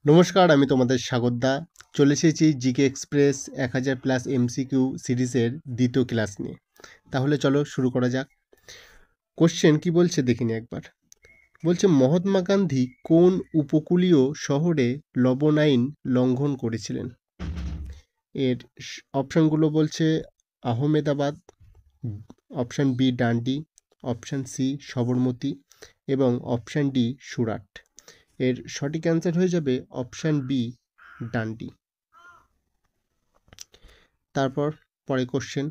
নমস্কার, আমি তোমাদের স্বাগতদা। চলে এসেছি জিকে এক্সপ্রেস 1000+ এমসিকিউ সিরিজের দ্বিতীয় ক্লাস নিয়ে। তাহলে চলো শুরু করা যাক। কোশ্চেন কি বলছে দেখিনি একবার। বলছে মহাত্মা গান্ধী কোন উপকূলীয় শহরে লবণ আইন লঙ্ঘন করেছিলেন? এর অপশানগুলো বলছে আহমেদাবাদ, অপশান বি ডান্ডি, অপশান সি সবরমতী এবং অপশান ডি সুরাট। এর সঠিক অ্যান্সার হয়ে যাবে অপশান বি ডান্ডি। তারপর পরে কোশ্চেন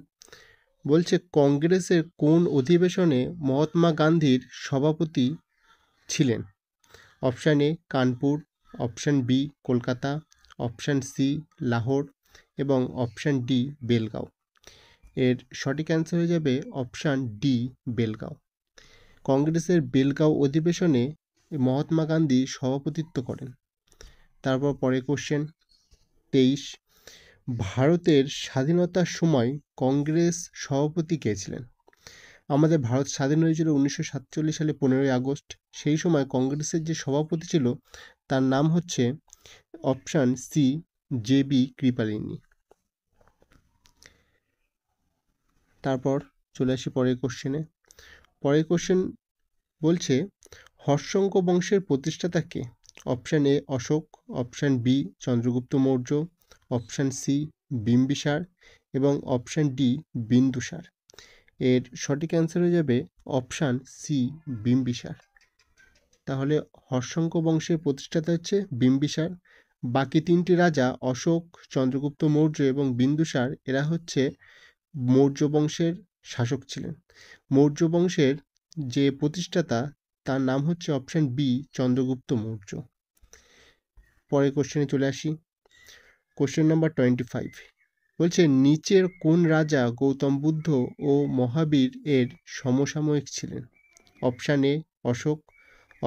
বলছে কংগ্রেসের কোন অধিবেশনে মহাত্মা গান্ধীর সভাপতি ছিলেন? Option A Kanpur, option B Kolkata, option C Lahore এবং অপশান ডি বেলগাঁও। এর সঠিক অ্যান্সার হয়ে যাবে অপশান ডি বেলগাঁও। কংগ্রেসের বেলগাঁও অধিবেশনে মহাত্মা গান্ধী সভাপতিত্ব করেন। তারপর পরে কোশ্চেন 23, ভারতের স্বাধীনতার সময় কংগ্রেস সভাপতি কে ছিলেন? আমাদের ভারত স্বাধীন হয়েছিল 1947 সালে 15ই আগস্ট। সেই সময় কংগ্রেসের যে সভাপতি ছিল তার নাম হচ্ছে অপশান সি জে.বি. কৃপালিনী। তারপর চলে আসি পরের কোশ্চেনে। পরের কোশ্চেন বলছে হর্ষঙ্ক বংশের প্রতিষ্ঠাতা কে? Option A Ashoka, option B Chandragupta Maurya, option C Bimbisara এবং অপশান ডি বিন্দুসার। এর সঠিক অ্যান্সার হয়ে যাবে অপশান সি বিম্বিসার। তাহলে হর্ষঙ্ক বংশের প্রতিষ্ঠাতা হচ্ছে বিম্বিসার। বাকি তিনটি রাজা অশোক, চন্দ্রগুপ্ত মৌর্য এবং বিন্দুসার এরা হচ্ছে মৌর্য বংশের শাসক ছিলেন। মৌর্য বংশের যে প্রতিষ্ঠাতা তার নাম হচ্ছে অপশান বি চন্দ্রগুপ্ত মৌর্য। পরের কোশ্চেনে চলে আসি। কোশ্চেন নাম্বার 25 বলছে নিচের কোন রাজা গৌতম বুদ্ধ ও মহাবীর এর সমসাময়িক ছিলেন? Option A Ashoka,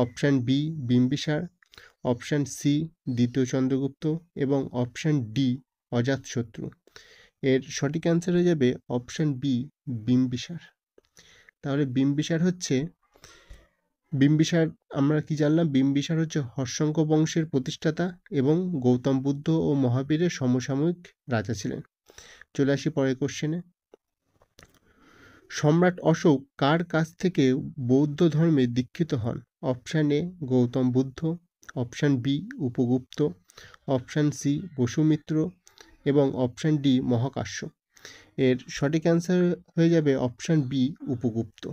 option B Bimbisara, option C দ্বিতীয় চন্দ্রগুপ্ত এবং অপশান ডি অজাতশত্রু। এর সঠিক অ্যান্সার হয়ে যাবে অপশান বি বিম্বিসার। তাহলে বিম্বিসার আমরা কি জানলাম? বিম্বিসার হচ্ছে হর্ষঙ্ক বংশের প্রতিষ্ঠাতা এবং গৌতম বুদ্ধ ও মহাবীরের সমসাময়িক রাজা ছিলেন। চলে আসি পরের কোশ্চেনে। সম্রাট অশোক কার কাছ থেকে বৌদ্ধ ধর্মে দীক্ষিত হন? Option A Gautama Buddha, option B Upagupta, option C Vasumitra এবং অপশান ডি মহাকাশ্য। এর সঠিক অ্যান্সার হয়ে যাবে অপশান বি উপগুপ্ত।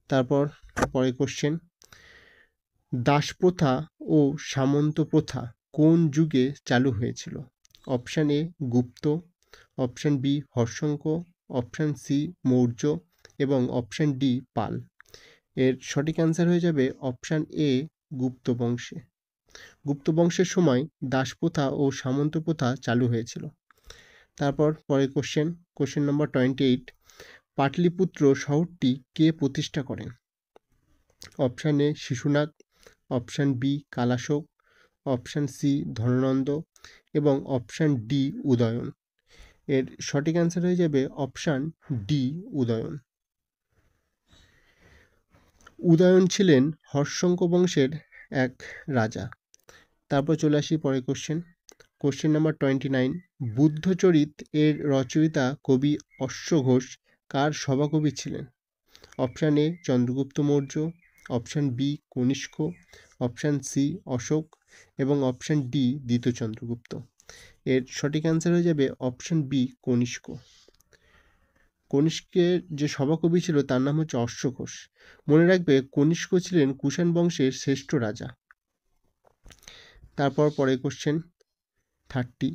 তারপর পরের কোশ্চেন দাসপ্রথা ও সামন্ত প্রথা কোন যুগে চালু হয়েছিল? Option A Gupta, option B Haryanka, option C Maurya এবং অপশান ডি পাল। এর সঠিক অ্যান্সার হয়ে যাবে অপশান এ গুপ্ত বংশে। গুপ্ত বংশের সময় দাসপ্রথা ও সামন্ত প্রথা চালু হয়েছিল। তারপর পরের কোশ্চেন নম্বর 28, পাটলিপুত্র শহরটি কে প্রতিষ্ঠা করেন? Option A Shishunaga, option B Kalashoka, option C Dhanananda এবং অপশান ডি উদয়ন। এর সঠিক অ্যান্সার হয়ে যাবে অপশান ডি উদয়ন। উদয়ন ছিলেন হর্ষঙ্ক বংশের এক রাজা। তারপর চলে আসি পরের কোশ্চেন নাম্বার 29, বুদ্ধচরিত এর রচয়িতা কবি অশ্বঘোষ কার সভাকবি ছিলেন? Option A Chandragupta Maurya, option B Kanishka, option C Ashoka এবং অপশান ডি দ্বিতীয় চন্দ্রগুপ্ত। এর সঠিক অ্যান্সার হয়ে যাবে অপশান বি কনিষ্ক। কনিষ্কের যে সভাকবি ছিল তার নাম হচ্ছে অশ্বঘোষ। মনে রাখবে কনিষ্ক ছিলেন কুষাণ বংশের শ্রেষ্ঠ রাজা। তারপর পরে কোশ্চেন 30,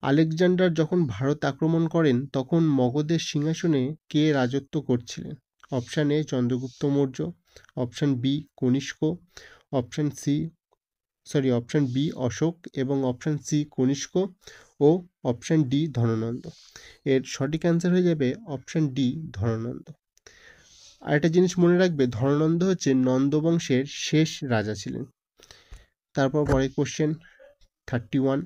আলেকজান্ডার যখন ভারত আক্রমণ করেন তখন মগধের সিংহাসনে কে রাজত্ব করছিলেন? Option A Chandragupta Maurya, option B Kanishka, option B Ashoka এবং অপশান সি কনিষ্ক ও অপশান ডি ধননন্দ। এর সঠিক অ্যান্সার হয়ে যাবে অপশান ডি ধননন্দ। আরেকটা জিনিস মনে রাখবে, ধননন্দ হচ্ছে নন্দ বংশের শেষ রাজা ছিলেন। তারপর পরে কোশ্চেন 31,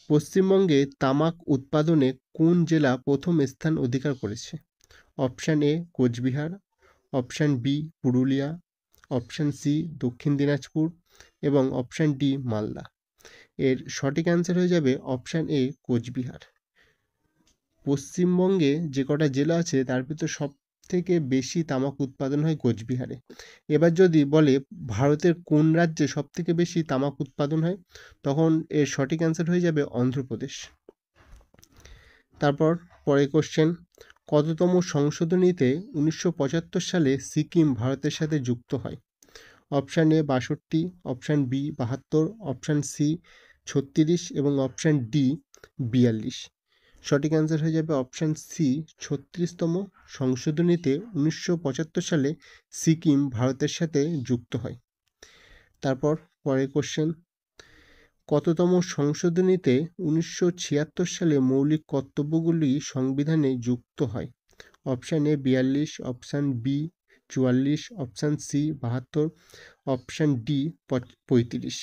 পশ্চিমবঙ্গে তামাক উৎপাদনে কোন জেলা প্রথম স্থান অধিকার করেছে? Option A Coochbehar, option B Purulia, option C Dakshin Dinajpur এবং অপশান ডি মালদা। এর সঠিক অ্যান্সার হয়ে যাবে অপশান এ কোচবিহার। পশ্চিমবঙ্গে যে কটা জেলা আছে তার ভিতর সব থেকে বেশি তামাক উৎপাদন হয় কোচবিহারে। এবার যদি বলে ভারতের কোন রাজ্যে সব থেকে বেশি তামাক উৎপাদন হয়, তখন এর সঠিক অ্যান্সার হয়ে যাবে অন্ধ্রপ্রদেশ। তারপর পরের কোশ্চেন, কততম সংশোধনীতে 1975 সালে সিকিম ভারতের সাথে যুক্ত হয়? Option A 62, option B 72, option C 36 এবং অপশান ডি 42। সঠিক অ্যান্সার হয়ে যাবে অপশান সি 36তম সংশোধনীতে 1975 সালে সিকিম ভারতের সাথে যুক্ত হয়। তারপর পরের কোশ্চেন, কততম সংশোধনীতে 1976 সালে মৌলিক কর্তব্যগুলি সংবিধানে যুক্ত হয়? Option A 42, option B 44, option C 72, option D 35।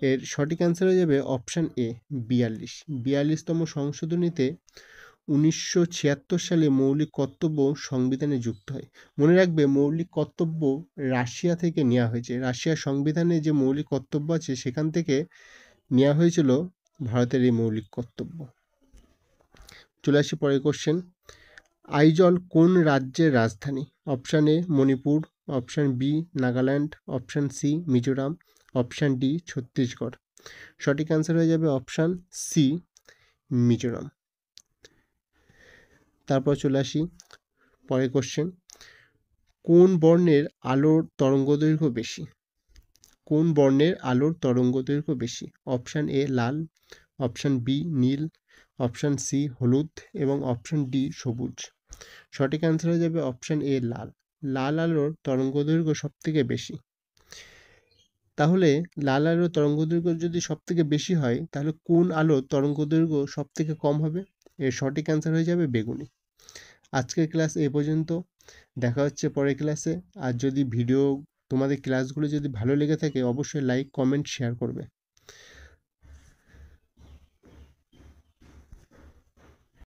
এর সঠিক অ্যান্সার হয়ে যাবে অপশান এ 42। 42তম সংশোধনীতে 1976 সালে মৌলিক কর্তব্য সংবিধানে যুক্ত হয়। মনে রাখবে মৌলিক কর্তব্য রাশিয়া থেকে নেওয়া হয়েছে। রাশিয়ার সংবিধানে যে মৌলিক কর্তব্য আছে সেখান থেকে নেওয়া হয়েছিল ভারতের এই মৌলিক কর্তব্য। চলে আসি পরের কোশ্চেন, আইজল কোন রাজ্যের রাজধানী? Option A Manipur, option B Nagaland, option C Mizoram, option D Chhattisgarh. সঠিক অ্যান্সার হয়ে যাবে অপশান সি মিজোরাম। তারপর চলে আসি পরের কোশ্চেন, কোন বর্ণের আলোর তরঙ্গদৈর্ঘ্য বেশি? কোন বর্ণের আলোর তরঙ্গদৈর্ঘ্য বেশি? অপশান এ লাল, অপশান বি নীল, অপশান সি হলুদ এবং অপশান ডি সবুজ। সঠিক অ্যান্সার হয়ে যাবে অপশান এ লাল। লাল আলোর তরঙ্গদৈর্ঘ্য সব থেকে বেশি। তাহলে লাল আলোর তরঙ্গদৈর্ঘ্য যদি সব থেকে বেশি হয় তাহলে কোন আলোর তরঙ্গদৈর্ঘ্য সব থেকে কম হবে? এর সঠিক অ্যান্সার হয়ে যাবে বেগুনি। আজকের ক্লাস এই পর্যন্ত, দেখা হচ্ছে পরের ক্লাসে। আর যদি তোমাদের ক্লাসগুলো যদি ভালো লেগে থাকে অবশ্যই লাইক কমেন্ট শেয়ার করবে।